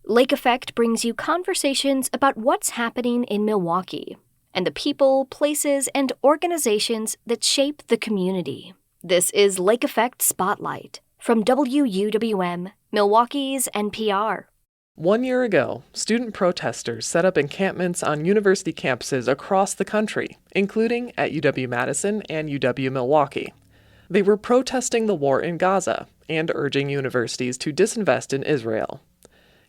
Lake Effect brings you conversations about what's happening in Milwaukee and the people, places, and organizations that shape the community. This is Lake Effect Spotlight from UWM, Milwaukee's NPR. 1 year ago, student protesters set up encampments on university campuses across the country, including at UW-Madison and UW-Milwaukee. They were protesting the war in Gaza and urging universities to disinvest in Israel.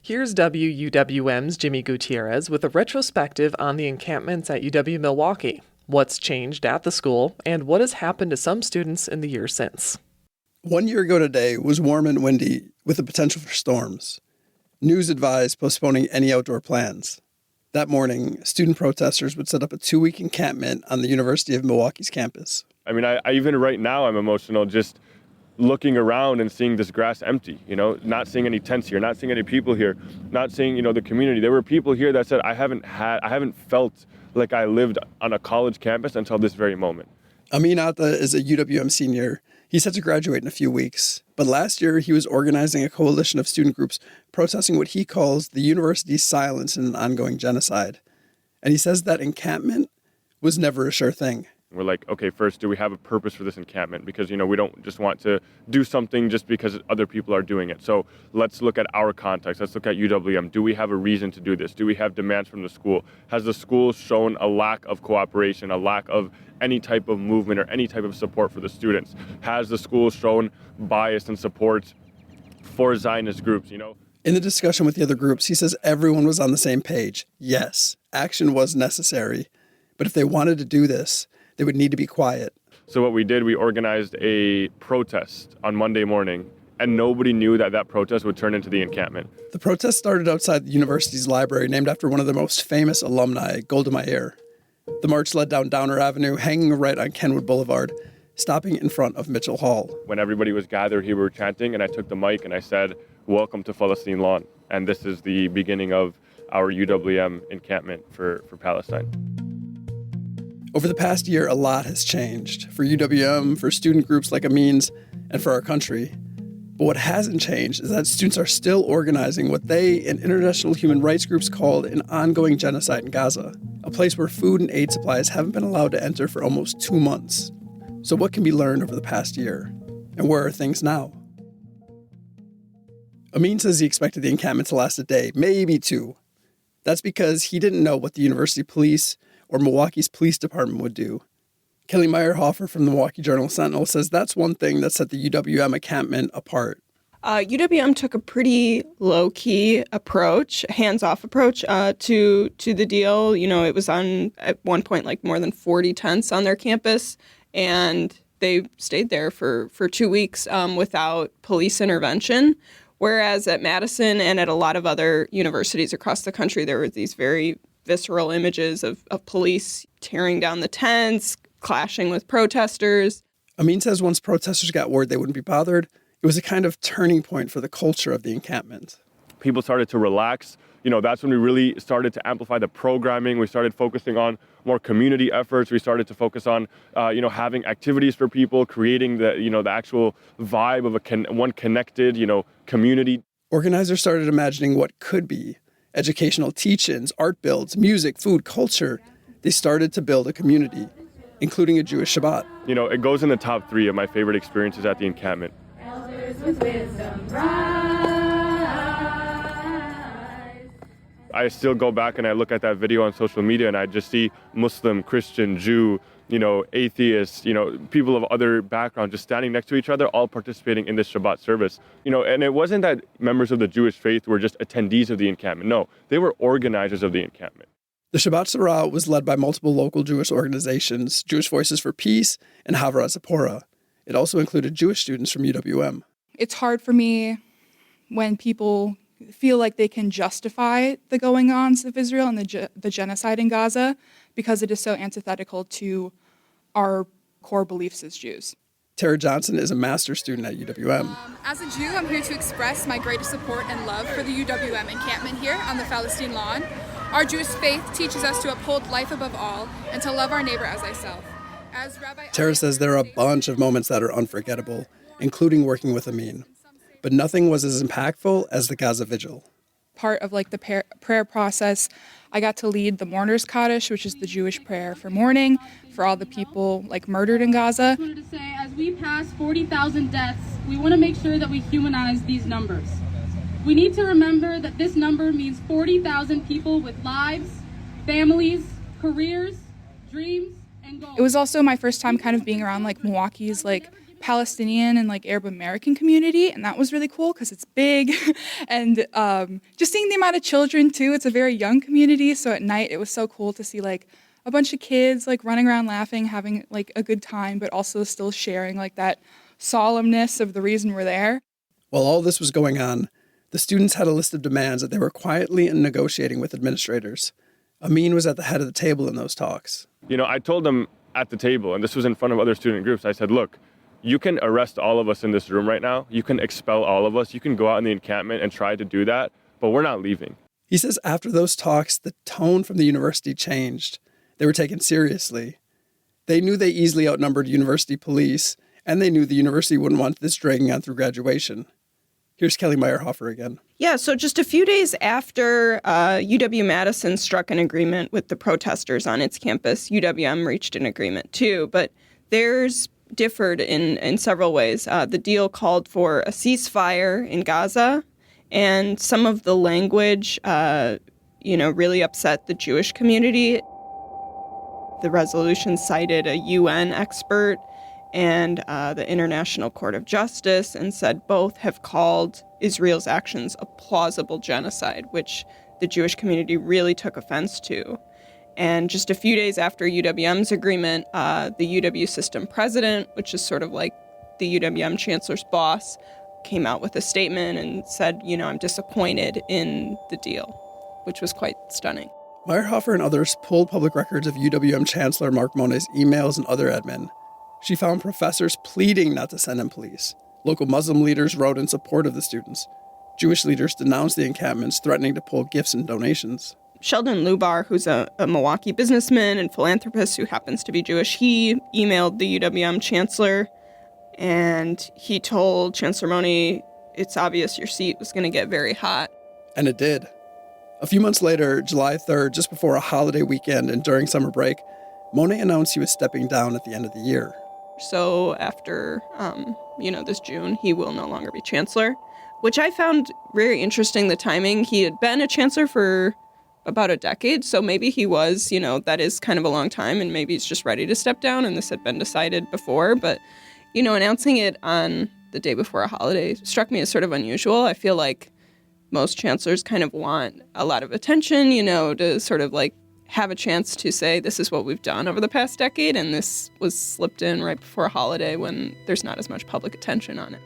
Here's UWM's Jimmy Gutierrez with a retrospective on the encampments at UW-Milwaukee, what's changed at the school, and what has happened to some students in the year since. 1 year ago today was warm and windy with the potential for storms. News advised postponing any outdoor plans. That morning, student protesters would set up a 2-week encampment on the University of Milwaukee's campus. I mean, I even right now I'm emotional just looking around and seeing this grass empty, not seeing any tents here, not seeing any people here, not seeing, the community. There were people here that said, I haven't felt like I lived on a college campus until this very moment. Amin Atta is a UWM senior. He's set to graduate in a few weeks. But last year, he was organizing a coalition of student groups protesting what he calls the university's silence in an ongoing genocide. And he says that encampment was never a sure thing. We're like, okay, first, do we have a purpose for this encampment? Because, we don't just want to do something just because other people are doing it. So let's look at our context. Let's look at UWM. Do we have a reason to do this? Do we have demands from the school? Has the school shown a lack of cooperation, a lack of any type of movement or any type of support for the students? Has the school shown bias and support for Zionist groups, In the discussion with the other groups, he says everyone was on the same page. Yes, action was necessary. But if they wanted to do this, they would need to be quiet. So what we did, we organized a protest on Monday morning, and nobody knew that protest would turn into the encampment. The protest started outside the university's library, named after one of the most famous alumni, Golda Meir. The march led down Downer Avenue, hanging right on Kenwood Boulevard, stopping in front of Mitchell Hall. When everybody was gathered here, we were chanting, and I took the mic and I said, "Welcome to Palestine lawn." And this is the beginning of our UWM encampment for Palestine. Over the past year, a lot has changed for UWM, for student groups like Amin's, and for our country. But what hasn't changed is that students are still organizing what they and international human rights groups called an ongoing genocide in Gaza, a place where food and aid supplies haven't been allowed to enter for almost 2 months. So what can be learned over the past year? And where are things now? Amin says he expected the encampment to last a day, maybe 2. That's because he didn't know what the university police or Milwaukee's police department would do. Kelly Meyerhofer from the Milwaukee Journal-Sentinel says that's one thing that set the UWM encampment apart. UWM took a pretty low-key approach, hands-off approach to the deal. It was on, at one point, like more than 40 tents on their campus, and they stayed there for 2 weeks without police intervention. Whereas at Madison and at a lot of other universities across the country, there were these very visceral images of police tearing down the tents, clashing with protesters. Amin says once protesters got word they wouldn't be bothered, it was a kind of turning point for the culture of the encampment. People started to relax. That's when we really started to amplify the programming. We started focusing on more community efforts. We started to focus on, having activities for people, creating the actual vibe of one connected, community. Organizers started imagining what could be. Educational teach-ins, art builds, music, food, culture. They started to build a community, including a Jewish Shabbat. It goes in the top 3 of my favorite experiences at the encampment. Elders with wisdom, I still go back and I look at that video on social media and I just see Muslim, Christian, Jew, atheists, people of other backgrounds just standing next to each other, all participating in this Shabbat service. And it wasn't that members of the Jewish faith were just attendees of the encampment. No, they were organizers of the encampment. The Shabbat Sarah was led by multiple local Jewish organizations, Jewish Voices for Peace and Havara Zipporah. It also included Jewish students from UWM. It's hard for me when people feel like they can justify the going-ons of Israel and the genocide in Gaza because it is so antithetical to our core beliefs as Jews. Tara Johnson is a master's student at UWM. As a Jew, I'm here to express my greatest support and love for the UWM encampment here on the Palestine lawn. Our Jewish faith teaches us to uphold life above all and to love our neighbor as thyself. As Rabbi Tara says there are a bunch of moments that are unforgettable, including working with Amin. But nothing was as impactful as the Gaza Vigil. part of like the prayer process, I got to lead the Mourner's Kaddish, which is the Jewish prayer for mourning for all the people like murdered in Gaza. I wanted to say, as we pass 40,000 deaths, we want to make sure that we humanize these numbers. We need to remember that this number means 40,000 people with lives, families, careers, dreams, and goals. It was also my first time kind of being around like Milwaukee's like Palestinian and like Arab American community, and that was really cool because it's big and just seeing the amount of children too. It's a very young community, so at night it was so cool to see like a bunch of kids like running around laughing, having like a good time, but also still sharing like that solemnness of the reason we're there. While all this was going on, the students had a list of demands that they were quietly negotiating with administrators. Amin was at the head of the table in those talks. You know, I told them at the table, and this was in front of other student groups, I said, look, you can arrest all of us in this room right now. You can expel all of us. You can go out in the encampment and try to do that, but we're not leaving. He says after those talks, the tone from the university changed. They were taken seriously. They knew they easily outnumbered university police, and they knew the university wouldn't want this dragging on through graduation. Here's Kelly Meyerhofer again. Yeah, so just a few days after UW-Madison struck an agreement with the protesters on its campus, UWM reached an agreement too, but theirs differed in several ways. The deal called for a ceasefire in Gaza, and some of the language, really upset the Jewish community. The resolution cited a UN expert and the International Court of Justice and said both have called Israel's actions a plausible genocide, which the Jewish community really took offense to. And just a few days after UWM's agreement, the UW system president, which is sort of like the UWM chancellor's boss, came out with a statement and said, I'm disappointed in the deal, which was quite stunning. Meyerhofer and others pulled public records of UWM Chancellor Mark Monet's emails and other admin. She found professors pleading not to send in police. Local Muslim leaders wrote in support of the students. Jewish leaders denounced the encampments, threatening to pull gifts and donations. Sheldon Lubar, who's a Milwaukee businessman and philanthropist who happens to be Jewish, he emailed the UWM chancellor, and he told Chancellor Monet, it's obvious your seat was going to get very hot. And it did. A few months later, July 3rd, just before a holiday weekend and during summer break, Monet announced he was stepping down at the end of the year. So after, this June, he will no longer be chancellor, which I found very interesting, the timing. He had been a chancellor for about a decade, so maybe he was, that is kind of a long time, and maybe he's just ready to step down, and this had been decided before. But, announcing it on the day before a holiday struck me as sort of unusual. I feel like most chancellors kind of want a lot of attention, to sort of like have a chance to say this is what we've done over the past decade, and this was slipped in right before a holiday when there's not as much public attention on it.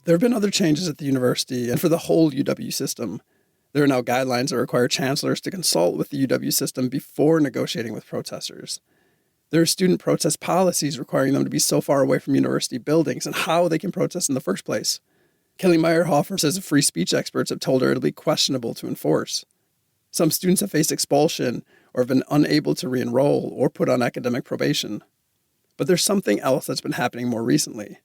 There have been other changes at the university and for the whole UW system. There are now guidelines that require chancellors to consult with the UW system before negotiating with protesters. There are student protest policies requiring them to be so far away from university buildings and how they can protest in the first place. Kelly Meyerhofer says free speech experts have told her it'll be questionable to enforce. Some students have faced expulsion or have been unable to re-enroll or put on academic probation. But there's something else that's been happening more recently.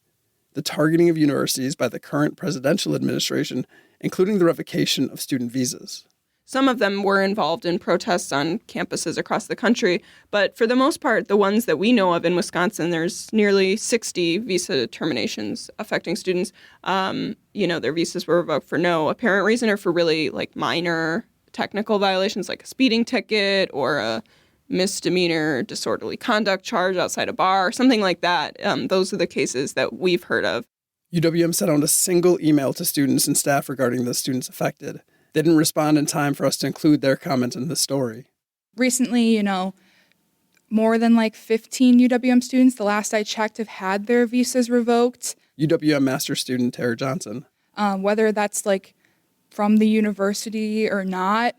The targeting of universities by the current presidential administration, including the revocation of student visas. Some of them were involved in protests on campuses across the country, but for the most part, the ones that we know of in Wisconsin, there's nearly 60 visa terminations affecting students. Their visas were revoked for no apparent reason or for really like minor technical violations like a speeding ticket or a misdemeanor disorderly conduct charge outside a bar, something like that. Those are the cases that we've heard of. UWM sent out a single email to students and staff regarding the students affected. They didn't respond in time for us to include their comments in the story. Recently, more than like 15 UWM students, the last I checked, have had their visas revoked. UWM master's student Tara Johnson. Whether that's like from the university or not,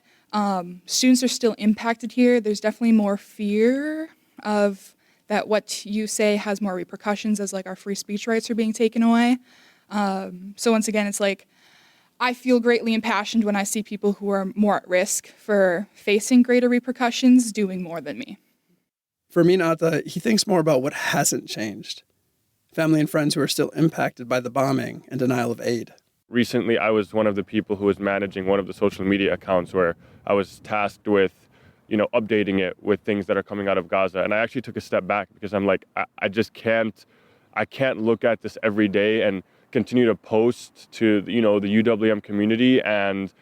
students are still impacted here. There's definitely more fear of that what you say has more repercussions as like our free speech rights are being taken away. So once again, it's like I feel greatly impassioned when I see people who are more at risk for facing greater repercussions doing more than me. For Amin Atta, he thinks more about what hasn't changed. Family and friends who are still impacted by the bombing and denial of aid. Recently, I was one of the people who was managing one of the social media accounts where I was tasked with, updating it with things that are coming out of Gaza. And I actually took a step back because I'm like, I can't look at this every day and continue to post to, the UWM community and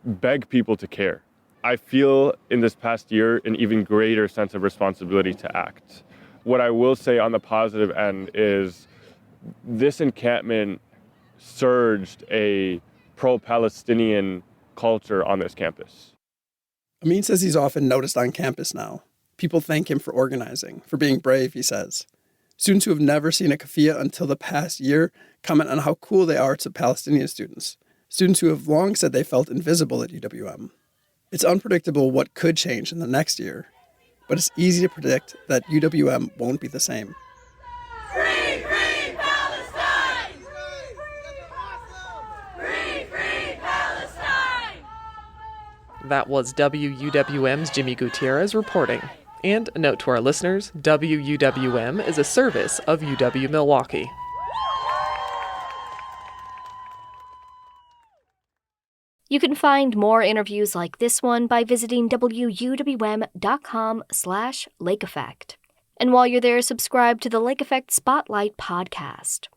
beg people to care. I feel in this past year an even greater sense of responsibility to act. What I will say on the positive end is this encampment surged a pro-Palestinian culture on this campus. Amin says he's often noticed on campus now. People thank him for organizing, for being brave, he says. Students who have never seen a keffiyeh until the past year comment on how cool they are to Palestinian students. Students who have long said they felt invisible at UWM. It's unpredictable what could change in the next year, but it's easy to predict that UWM won't be the same. Free, free Palestine! Free, free Palestine! That was WUWM's Jimmy Gutierrez reporting. And a note to our listeners, WUWM is a service of UW-Milwaukee. You can find more interviews like this one by visiting wuwm.com/Lake Effect. And while you're there, subscribe to the Lake Effect Spotlight podcast.